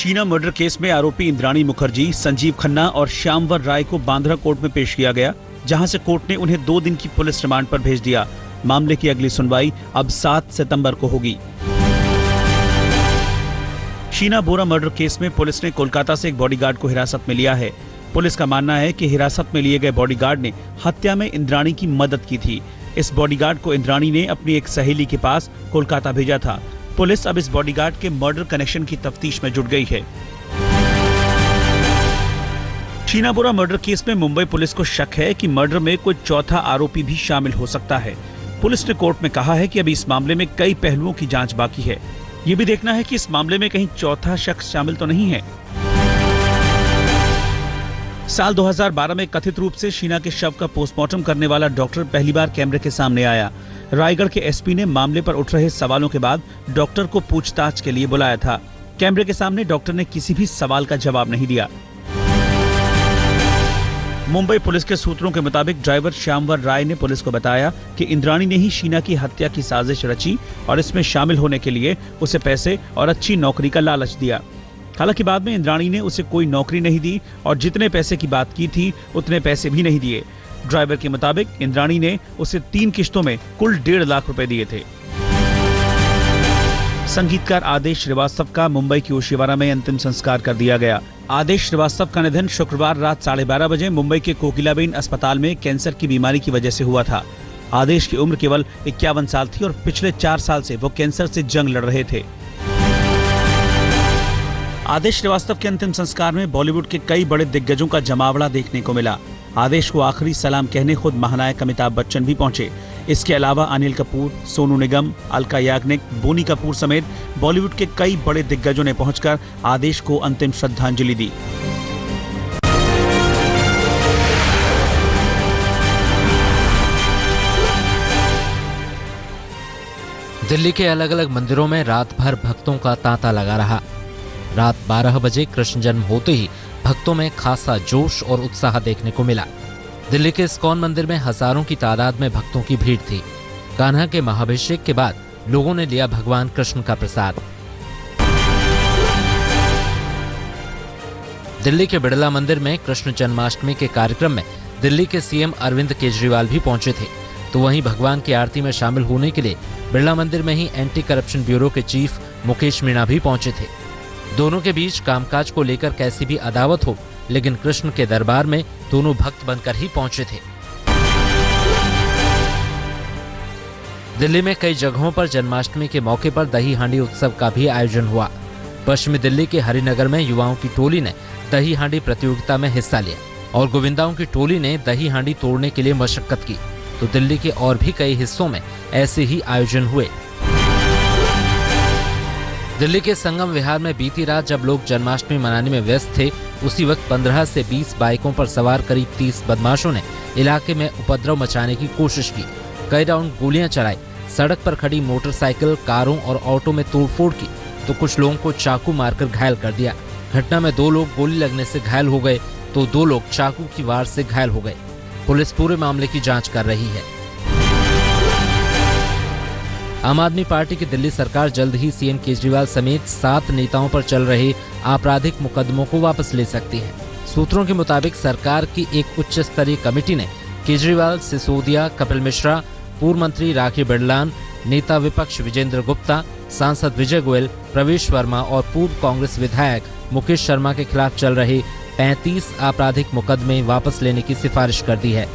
Sheena murder case में आरोपी इंद्राणी मुखर्जी, संजीव खन्ना और श्यामवर राय को बांद्रा कोर्ट में पेश किया गया, जहां से कोर्ट ने उन्हें 2 दिन की पुलिस रिमांड पर भेज दिया। मामले की अगली सुनवाई अब 7 सितंबर को होगी। शीना बोरा मर्डर केस में पुलिस ने कोलकाता से एक बॉडीगार्ड को हिरासत में लिया है। पुलिस का मानना है कि हिरासत में लिए गए बॉडीगार्ड ने हत्या में इंद्राणी की मदद की थी। इस बॉडीगार्ड को इंद्राणी ने अपनी एक सहेली के पास कोलकाता भेजा था। पुलिस अब इस बॉडीगार्ड के मर्डर कनेक्शन की तफ्तीश में जुट गई है। शीना बोरा मर्डर केस में मुंबई पुलिस को शक है कि मर्डर में कोई चौथा आरोपी भी शामिल हो सकता है। पुलिस ने कोर्ट में कहा है कि अभी इस मामले में कई पहलुओं की जांच बाकी है। ये भी देखना है कि इस मामले में कहीं चौथा शख्स शामिल तो नहीं है। साल 2012 में कथित रूप से शीना के शव का पोस्टमार्टम करने वाला डॉक्टर पहली बार कैमरे के सामने आया। रायगढ़ के एसपी ने मामले पर उठ रहे सवालों के बाद डॉक्टर को पूछताछ के लिए बुलाया था। कैमरे के सामने डॉक्टर ने किसी भी सवाल का जवाब नहीं दिया। मुंबई पुलिस के सूत्रों के मुताबिक ड्राइवर श्यामवर राय ने पुलिस को बताया कि इंद्राणी ने ही शीना की हत्या की साजिश रची और इसमें शामिल होने के लिए उसे पैसे और अच्छी नौकरी का लालच दिया। हालांकि बाद में इंद्राणी ने उसे कोई नौकरी नहीं दी और जितने पैसे की बात की थी उतने पैसे भी नहीं दिए। ड्राइवर के मुताबिक इंद्राणी ने उसे 3 किश्तों में कुल 1.5 लाख रुपए दिए थे। संगीतकार आदेश श्रीवास्तव का मुंबई की ओशिवारा में अंतिम संस्कार कर दिया गया। आदेश श्रीवास्तव का निधन शुक्रवार रात 12:30 बजे मुंबई के कोकिलाबेन अस्पताल में कैंसर की बीमारी की वजह से हुआ था। आदेश की उम्र केवल 51 साल थी और पिछले 4 साल से वो कैंसर से जंग लड़ रहे थे। आदेश श्रीवास्तव के अंतिम संस्कार में बॉलीवुड के कई बड़े दिग्गजों का जमावड़ा देखने को मिला। आदेश को आखिरी सलाम कहने खुद महानायक अमिताभ बच्चन भी पहुंचे। इसके अलावा अनिल कपूर, सोनू निगम, अलका याग्निक, बोनी कपूर समेत बॉलीवुड के कई बड़े दिग्गजों ने पहुंचकर आदेश को अंतिम श्रद्धांजलि दी। दिल्ली के अलग अलग मंदिरों में रात भर भक्तों का तांता लगा रहा। रात 12 बजे कृष्ण जन्म होते ही भक्तों में खासा जोश और उत्साह देखने को मिला। दिल्ली के इस्कॉन मंदिर में हजारों की तादाद में भक्तों की भीड़ थी। कान्हा के महाभिषेक के बाद लोगों ने लिया भगवान कृष्ण का प्रसाद। दिल्ली के बिड़ला मंदिर में कृष्ण जन्माष्टमी के कार्यक्रम में दिल्ली के सीएम अरविंद केजरीवाल भी पहुंचे थे। तो वहीं भगवान की आरती में शामिल होने के लिए बिड़ला मंदिर में ही एंटी करप्शन ब्यूरो के चीफ मुकेश मीणा भी पहुंचे थे। दोनों के बीच कामकाज को लेकर कैसी भी अदावत हो, लेकिन कृष्ण के दरबार में दोनों भक्त बनकर ही पहुंचे थे। दिल्ली में कई जगहों पर जन्माष्टमी के मौके पर दही हांडी उत्सव का भी आयोजन हुआ। पश्चिमी दिल्ली के हरिनगर में युवाओं की टोली ने दही हांडी प्रतियोगिता में हिस्सा लिया और गोविंदाओं की टोली ने दही हांडी तोड़ने के लिए मशक्कत की। तो दिल्ली के और भी कई हिस्सों में ऐसे ही आयोजन हुए। दिल्ली के संगम विहार में बीती रात जब लोग जन्माष्टमी मनाने में व्यस्त थे, उसी वक्त 15 से 20 बाइकों पर सवार करीब 30 बदमाशों ने इलाके में उपद्रव मचाने की कोशिश की। कई राउंड गोलियां चलाई, सड़क पर खड़ी मोटरसाइकिल, कारों और ऑटो में तोड़फोड़ की, तो कुछ लोगों को चाकू मारकर घायल कर दिया। घटना में 2 लोग गोली लगने से घायल हो गए तो 2 लोग चाकू की वार से घायल हो गए। पुलिस पूरे मामले की जांच कर रही है। आम आदमी पार्टी की दिल्ली सरकार जल्द ही सीएम केजरीवाल समेत 7 नेताओं पर चल रहे आपराधिक मुकदमों को वापस ले सकती है। सूत्रों के मुताबिक सरकार की एक उच्च स्तरीय कमेटी ने केजरीवाल, सिसोदिया, कपिल मिश्रा, पूर्व मंत्री राखी बिड़लान, नेता विपक्ष विजेंद्र गुप्ता, सांसद विजय गोयल, प्रवेश वर्मा और पूर्व कांग्रेस विधायक मुकेश शर्मा के खिलाफ चल रहे 35 आपराधिक मुकदमे वापस लेने की सिफारिश कर दी है।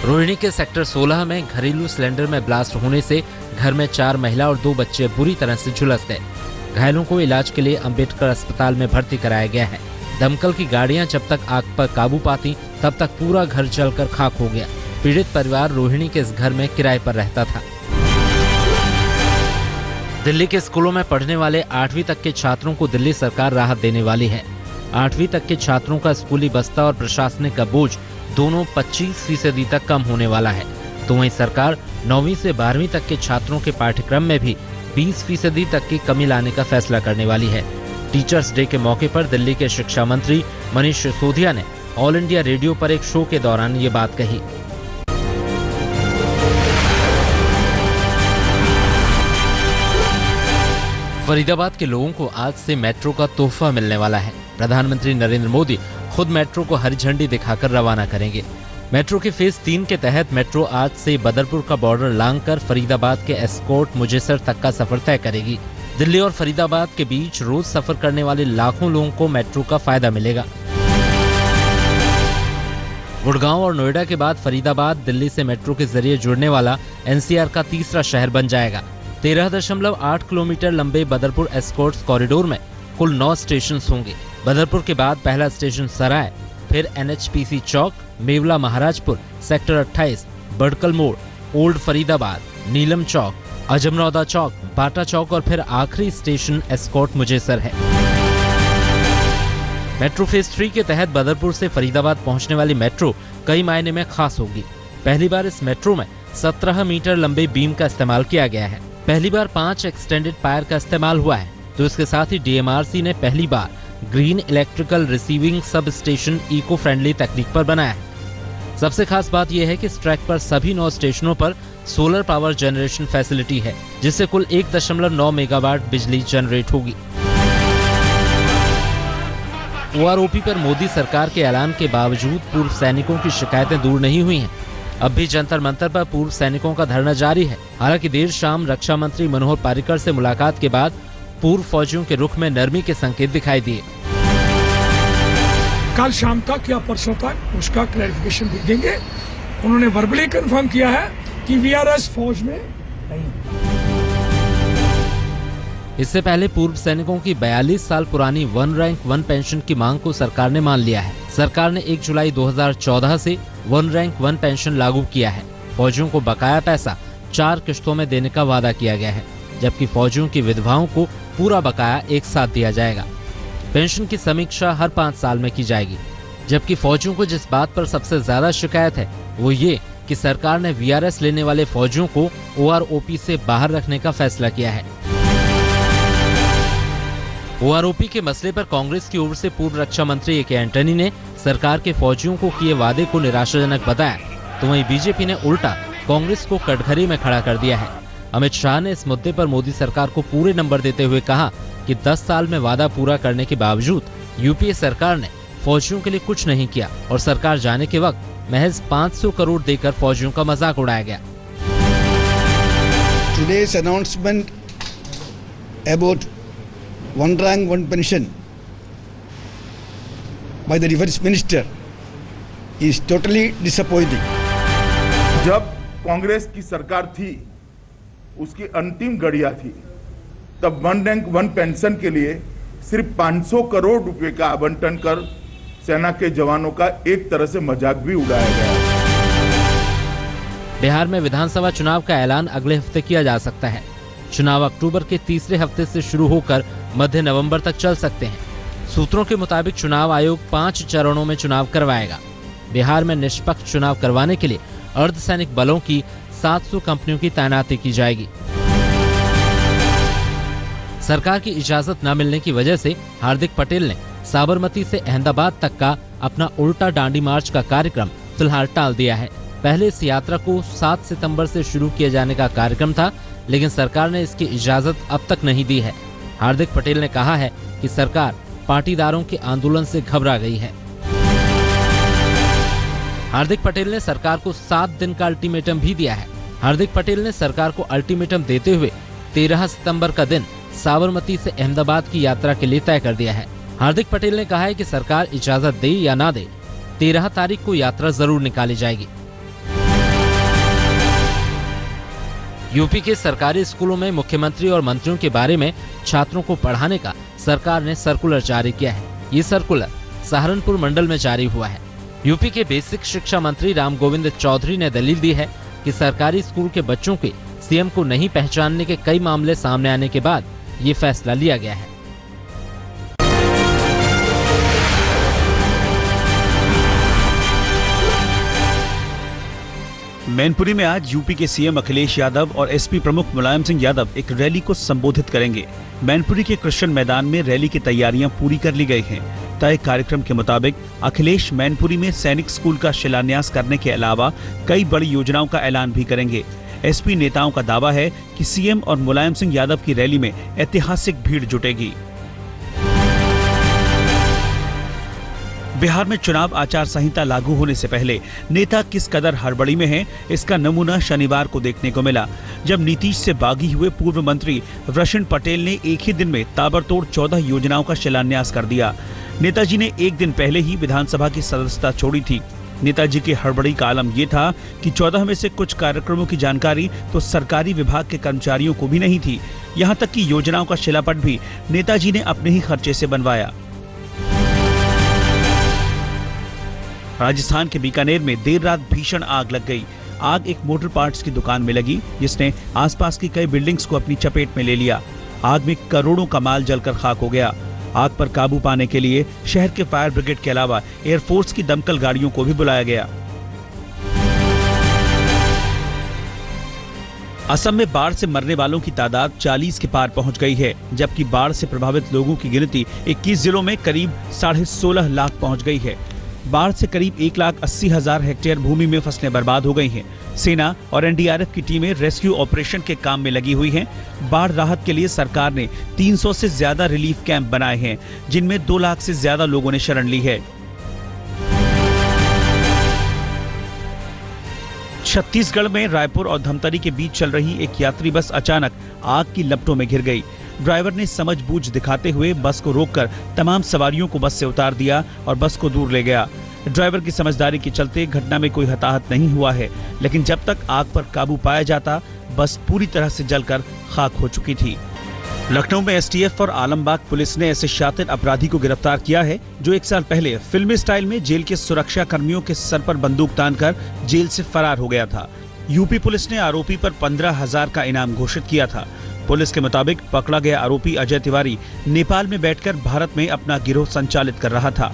रोहिणी के सेक्टर 16 में घरेलू सिलेंडर में ब्लास्ट होने से घर में 4 महिला और 2 बच्चे बुरी तरह से झुलस गए। घायलों को इलाज के लिए अंबेडकर अस्पताल में भर्ती कराया गया है। दमकल की गाड़ियां जब तक आग पर काबू पाती तब तक पूरा घर जलकर खाक हो गया। पीड़ित परिवार रोहिणी के इस घर में किराए पर रहता था। दिल्ली के स्कूलों में पढ़ने वाले 8वीं तक के छात्रों को दिल्ली सरकार राहत देने वाली है। 8वीं तक के छात्रों का स्कूली बस्ता और प्रशासनिक का बोझ दोनों 25% तक कम होने वाला है। तो वहीं सरकार 9वीं से 12वीं तक के छात्रों के पाठ्यक्रम में भी 20% तक की कमी लाने का फैसला करने वाली है। टीचर्स डे के मौके पर दिल्ली के शिक्षा मंत्री मनीष सिसोदिया ने ऑल इंडिया रेडियो पर एक शो के दौरान ये बात कही। फरीदाबाद के लोगों को आज से मेट्रो का तोहफा मिलने वाला है। प्रधानमंत्री नरेंद्र मोदी खुद मेट्रो को हरी झंडी दिखाकर रवाना करेंगे। मेट्रो के फेज 3 के तहत मेट्रो आज से बदरपुर का बॉर्डर लांघकर फरीदाबाद के एस्कॉर्ट मुजेसर तक का सफर तय करेगी। दिल्ली और फरीदाबाद के बीच रोज सफर करने वाले लाखों लोगों को मेट्रो का फायदा मिलेगा। गुड़गांव और नोएडा के बाद फरीदाबाद दिल्ली से मेट्रो के जरिए जुड़ने वाला एनसीआर का तीसरा शहर बन जाएगा। 13.8 किलोमीटर लंबे बदरपुर एस्कॉर्ट्स कॉरिडोर में कुल 9 स्टेशन होंगे। बदरपुर के बाद पहला स्टेशन सराय, फिर एनएचपीसी चौक, मेवला महाराजपुर, सेक्टर 28, बड़कल मोड़, ओल्ड फरीदाबाद, नीलम चौक, अजमरौदा चौक, बाटा चौक और फिर आखिरी स्टेशन एस्कॉर्ट मुजेसर है। मेट्रो फेज 3 के तहत बदरपुर से फरीदाबाद पहुंचने वाली मेट्रो कई मायने में खास होगी। पहली बार इस मेट्रो में 17 मीटर लंबे बीम का इस्तेमाल किया गया है। पहली बार 5 एक्सटेंडेड पायर का इस्तेमाल हुआ है। तो इसके साथ ही डीएमआरसी ने पहली बार green electrical receiving sub station eco friendly तकनीक पर बनाया है। सबसे खास बात यह है कि इस ट्रैक पर सभी 9 स्टेशनों पर सोलर पावर जनरेशन फैसिलिटी है, जिससे कुल 1.9 मेगावाट बिजली जनरेट होगी। ओआरओपी पर मोदी सरकार के ऐलान के बावजूद पूर्व सैनिकों की शिकायतें दूर नहीं हुई हैं। अब भी जंतर मंतर पर पूर्व सैनिकों का धरना जारी है। हालांकि देर शाम रक्षा मंत्री मनोहर पर्रिकर से मुलाकात के बाद पूर्व फौजियों के रुख में नरमी के संकेत दिखाई दिए। कल शाम तक या परसों तक उसका क्लैरिफिकेशन दे देंगे। उन्होंने वर्बली कंफर्म किया है कि वीआरएस फौज में नहीं। इससे पहले पूर्व सैनिकों की 42 साल पुरानी 1 रैंक 1 पेंशन की मांग को सरकार ने मान लिया है। सरकार ने 1 जुलाई 2014 से 1 रैंक 1 पेंशन लागू किया है। फौजियों को बकाया पैसा 4 किश्तों में देने का वादा किया गया है, जबकि फौजियों की विधवाओं को पूरा बकाया एक साथ दिया जाएगा। पेंशन की समीक्षा हर 5 साल में की जाएगी। जबकि फौजियों को जिस बात पर सबसे ज्यादा शिकायत है वो ये कि सरकार ने वीआरएस लेने वाले फौजियों को ओआरओपी से बाहर रखने का फैसला किया है। ओआरओपी के मसले पर कांग्रेस की ओर से पूर्व रक्षा मंत्री ए.के. एंटनी ने सरकार के फौजियों को किए वादे को निराशाजनक बताया, तो वहीं बीजेपी ने उल्टा कांग्रेस को कटघरे में खड़ा कर दिया है। अमित शाह ने इस मुद्दे पर मोदी सरकार को पूरे नंबर देते हुए कहा कि 10 साल में वादा पूरा करने के बावजूद यूपीए सरकार ने फौजियों के लिए कुछ नहीं किया और सरकार जाने के वक्त महज 500 करोड़ देकर फौजियों का मजाक उड़ाया गया। Today's announcement about 1 rank 1 pension by the defense minister is totally disappointing. जब कांग्रेस की सरकार थी, उसकी अंतिम घड़ियां थी, तब 1 रैंक 1 पेंशन के लिए सिर्फ 500 करोड़ रुपए का आवंटन कर सेना के जवानों का एक तरह से मजाक भी उड़ाया गया। बिहार में विधानसभा चुनाव का ऐलान अगले हफ्ते किया जा सकता है। चुनाव अक्टूबर के तीसरे हफ्ते से शुरू होकर मध्य नवंबर तक चल सकते हैं। सूत्रों के मुताबिक चुनाव आयोग 5 चरणों में चुनाव करवाएगा। बिहार में निष्पक्ष चुनाव करवाने के लिए अर्धसैनिक बलों की 700 कंपनियों की तैनाती की जाएगी। सरकार की इजाजत न मिलने की वजह से हार्दिक पटेल ने साबरमती से अहमदाबाद तक का अपना उल्टा डांडी मार्च का कार्यक्रम फिलहाल टाल दिया है। पहले इस यात्रा को 7 सितंबर से शुरू किए जाने का कार्यक्रम था, लेकिन सरकार ने इसकी इजाजत अब तक नहीं दी है। हार्दिक पटेल ने कहा है कि सरकार पाटीदारों के आंदोलन से घबरा गई है। हार्दिक पटेल ने सरकार को 7 दिन का अल्टीमेटम भी दिया है। हार्दिक पटेल ने सरकार को अल्टीमेटम देते हुए 13 सितंबर का दिन साबरमती से अहमदाबाद की यात्रा के लिए तय कर दिया है। हार्दिक पटेल ने कहा है कि सरकार इजाजत दे या ना दे, 13 तारीख को यात्रा जरूर निकाली जाएगी। यूपी के सरकारी स्कूलों में मुख्यमंत्री और मंत्रियों के बारे में छात्रों को पढ़ाने का सरकार ने सर्कुलर जारी किया है। ये सर्कुलर सहारनपुर मंडल में जारी हुआ है। यूपी के बेसिक शिक्षा मंत्री राम गोविंद चौधरी ने दलील दी है कि सरकारी स्कूल के बच्चों के सीएम को नहीं पहचानने के कई मामले सामने आने के बाद ये फैसला लिया गया है। मैनपुरी में आज यूपी के सीएम अखिलेश यादव और एसपी प्रमुख मुलायम सिंह यादव एक रैली को संबोधित करेंगे। मैनपुरी के कृष्ण मैदान में रैली की तैयारियां पूरी कर ली गई हैं। तय कार्यक्रम के मुताबिक अखिलेश मैनपुरी में सैनिक स्कूल का शिलान्यास करने के अलावा कई बड़ी योजनाओं का ऐलान भी करेंगे। एसपी नेताओं का दावा है कि सीएम और मुलायम सिंह यादव की रैली में ऐतिहासिक भीड़ जुटेगी। बिहार में चुनाव आचार संहिता लागू होने से पहले नेता किस कदर हड़बड़ी में हैं, इसका नमूना शनिवार को देखने को मिला, जब नीतीश से बागी हुए पूर्व मंत्री वृषण पटेल ने एक ही दिन में ताबड़तोड़ 14 योजनाओं का शिलान्यास कर दिया। नेताजी ने एक दिन पहले ही विधानसभा की सदस्यता छोड़ी थी। नेताजी की हड़बड़ी का आलम ये था कि 14 में से कुछ कार्यक्रमों की जानकारी तो सरकारी विभाग के कर्मचारियों को भी नहीं थी। यहाँ तक कि योजनाओं का शिलापट भी नेताजी ने अपने ही खर्चे से बनवाया। राजस्थान के बीकानेर में देर रात भीषण आग लग गई। आग एक मोटर पार्ट्स की दुकान में लगी, जिसने आसपास की कई बिल्डिंग्स को अपनी चपेट में ले लिया। आग में करोड़ों का माल जलकर खाक हो गया। आग पर काबू पाने के लिए शहर के फायर ब्रिगेड के अलावा एयरफोर्स की दमकल गाड़ियों को भी बुलाया गया। असम में बाढ़ से मरने वालों की तादाद 40 के पार पहुंच गई है, जबकि बाढ़ से प्रभावित लोगों की गिनती 21 जिलों में करीब 16.5 लाख पहुंच गई है। बाढ़ से करीब 1,80,000 हेक्टेयर भूमि में फसलें बर्बाद हो गई हैं। सेना और एनडीआरएफ की टीमें रेस्क्यू ऑपरेशन के काम में लगी हुई हैं। बाढ़ राहत के लिए सरकार ने 300 से ज्यादा रिलीफ कैंप बनाए हैं, जिनमें 2 लाख से ज्यादा लोगों ने शरण ली है। छत्तीसगढ़ में रायपुर और धमतरी के बीच चल रही एक यात्री बस अचानक आग की लपटों में घिर गई। ड्राइवर ने समझबूझ दिखाते हुए बस को रोककर तमाम सवारियों को बस से उतार दिया और बस को दूर ले गया। ड्राइवर की समझदारी के चलते घटना में कोई हताहत नहीं हुआ है, लेकिन जब तक आग पर काबू पाया जाता, बस पूरी तरह से जलकर खाक हो चुकी थी। लखनऊ में एसटीएफ और आलमबाग पुलिस ने ऐसे शातिर अपराधी को गिरफ्तार किया है जो 1 साल पहले फिल्मी स्टाइल में जेल के सुरक्षा कर्मियों के सर पर बंदूक तानकर जेल से फरार हो गया था। यूपी पुलिस ने आरोपी पर 15,000 का इनाम घोषित किया था। पुलिस के मुताबिक पकड़ा गया आरोपी अजय तिवारी नेपाल में बैठकर भारत में अपना गिरोह संचालित कर रहा था।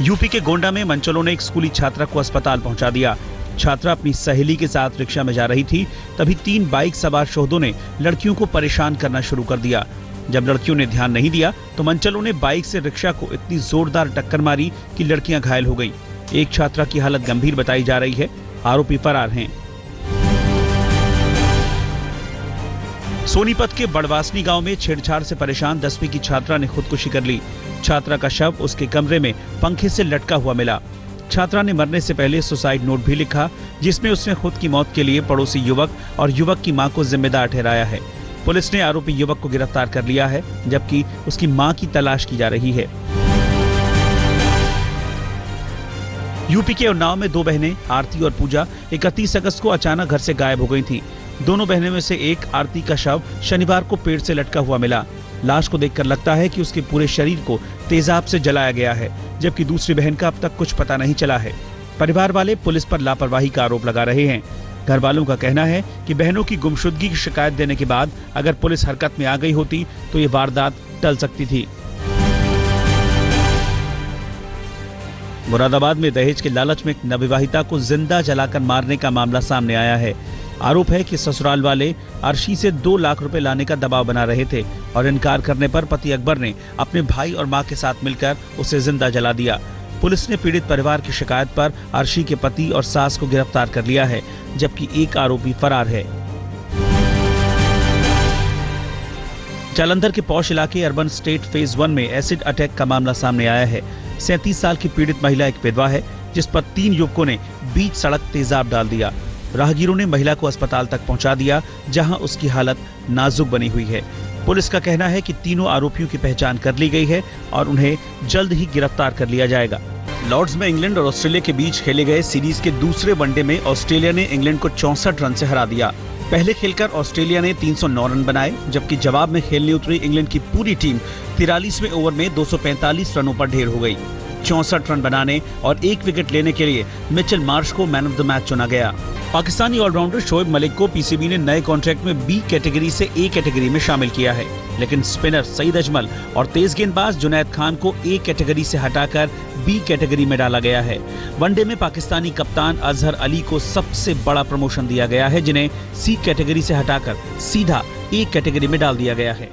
यूपी के गोंडा में मंचलों ने एक स्कूली छात्रा को अस्पताल पहुंचा दिया। छात्रा अपनी सहेली के साथ रिक्शा में जा रही थी, तभी 3 बाइक सवार शोहदों ने लड़कियों को परेशान करना शुरू कर दिया। जब लड़कियों ने ध्यान नहीं दिया तो मंचलों ने बाइक से रिक्शा को इतनी जोरदार टक्कर मारी कि लड़कियां घायल हो गईं। एक छात्रा की हालत गंभीर बताई जा रही है। आरोपी फरार हैं। सोनीपत के बड़वासनी गांव में छेड़छाड़ से परेशान 10वीं की छात्रा ने खुदकुशी कर ली। छात्रा का शव उसके कमरे में पंखे से लटका हुआ मिला। छात्रा ने मरने से पहले सुसाइड नोट भी लिखा, जिसमें उसने खुद की मौत के लिए पड़ोसी युवक और युवक की मां को जिम्मेदार ठहराया है। पुलिस ने आरोपी युवक को गिरफ्तार कर लिया है, जबकि उसकी मां की तलाश की जा रही है। यूपी के उन्नाव में 2 बहनें आरती और पूजा 31 अगस्त को अचानक घर से गायब हो गई थीं। दोनों बहनों में से एक आरती का शव शनिवार को पेड़ से लटका हुआ मिला। लाश को देखकर लगता है कि उसके पूरे शरीर को तेजाब से जलाया गया है, जबकि दूसरी बहन का अब तक कुछ पता नहीं चला है। परिवार वाले पुलिस पर लापरवाही का आरोप लगा रहे हैं। घर वालों का कहना है कि बहनों की गुमशुदगी की शिकायत देने के बाद अगर पुलिस हरकत में आ गई होती तो ये वारदात टल सकती थी। मुरादाबाद में दहेज के लालच में एक नवविवाहिता को जिंदा जलाकर मारने का मामला सामने आया है। आरोप है कि ससुराल वाले अर्शी से 2 लाख रुपए लाने का दबाव बना रहे थे और इनकार करने पर पति अकबर ने अपने भाई और मां के साथ मिलकर उसे जिंदा जला दिया। पुलिस ने पीड़ित परिवार की शिकायत पर अर्शी के पति और सास को गिरफ्तार कर लिया है, जबकि एक आरोपी फरार है। जालंधर के पौष इलाके अर्बन स्टेट फेज 1 में एसिड अटैक का मामला सामने आया है। 37 साल की पीड़ित महिला एक विधवा है, जिस पर 3 युवकों ने बीच सड़क तेजाब डाल दिया। राहगीरों ने महिला को अस्पताल तक पहुंचा दिया, जहां उसकी हालत नाजुक बनी हुई है। पुलिस का कहना है कि तीनों आरोपियों की पहचान कर ली गई है और उन्हें जल्द ही गिरफ्तार कर लिया जाएगा। लॉर्ड्स में इंग्लैंड और ऑस्ट्रेलिया के बीच खेले गए सीरीज के दूसरे वनडे में ऑस्ट्रेलिया ने इंग्लैंड को 64 रन से हरा दिया। पहले खेलकर ऑस्ट्रेलिया ने 309 रन बनाए, जबकि जवाब में खेलने उतरी इंग्लैंड की पूरी टीम 43वें ओवर में 245 रनों पर ढेर हो गई। 64 रन बनाने और 1 विकेट लेने के लिए मिचेल मार्श को मैन ऑफ द मैच चुना गया। पाकिस्तानी ऑलराउंडर शोएब मलिक को पीसीबी ने नए कॉन्ट्रैक्ट में बी कैटेगरी से ए कैटेगरी में शामिल किया है, लेकिन स्पिनर सईद अजमल और तेज गेंदबाज जुनैद खान को ए कैटेगरी से हटाकर बी कैटेगरी में डाला गया है। वनडे में पाकिस्तानी कप्तान अजहर अली को सबसे बड़ा प्रमोशन दिया गया है, जिन्हें सी कैटेगरी से हटाकर सीधा ए कैटेगरी में डाल दिया गया है।